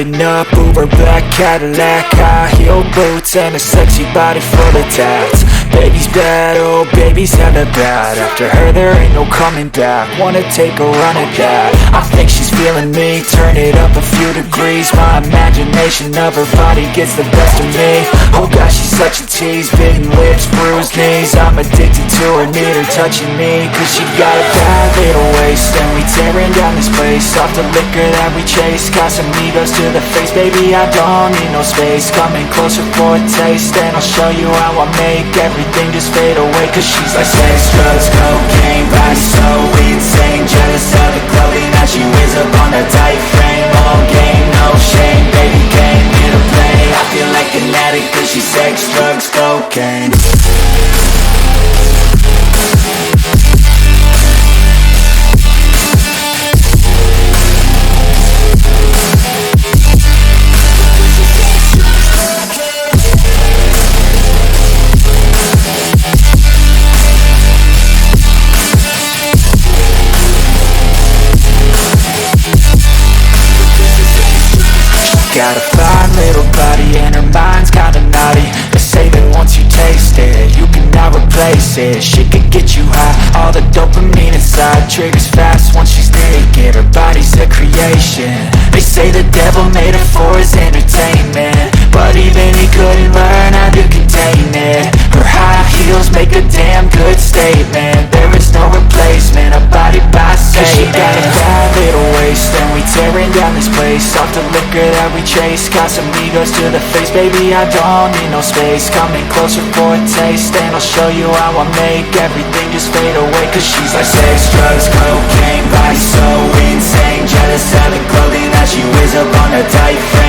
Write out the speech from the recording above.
Driving up Uber black Cadillac, high heel boots and a sexy body full of tats. Baby's bad, oh baby's hella bad. After her there ain't no coming back. Wanna take a run at that. I think she's feeling me, turn it up a few degrees. My imagination of her body gets the best of me. Oh gosh, she's such a tease, bitten lips, bruised knees. I'm addicted to her, need her touching me. Cause she got a bad little waist, and we tearing down this place. Off the liquor that we chase, got some egos to the face. Baby, I don't need no space, coming closer for a taste. And I'll show you how I make everything just fade away. Cause she's like sex, drugs, cocaine, body so insane. Jealous of the clothing that she wears up on a tight frame. All game, no shame, baby came here to play. I feel like an addict cause she's sex, drugs, cocaine. Got a fine little body and her mind's kinda naughty. They say that once you taste it, you cannot replace it. She could get you high, all the dopamine inside triggers fast once she's naked. Her body's a creation. They say the devil made her for his entertainment, but even he couldn't learn how to contain it. Her high heels make a damn good statement. There is no replacement, a body by Satan. Cause she got a bad little waist, and we tearing down this place. Off the liquor that we chase, got some egos to the face. Baby, I don't need no space, coming closer for a taste. And I'll show you how I make everything just fade away. Cause she's like sex, drugs, cocaine, body so insane. Jealous of the clothing that she wears up on her tight frame.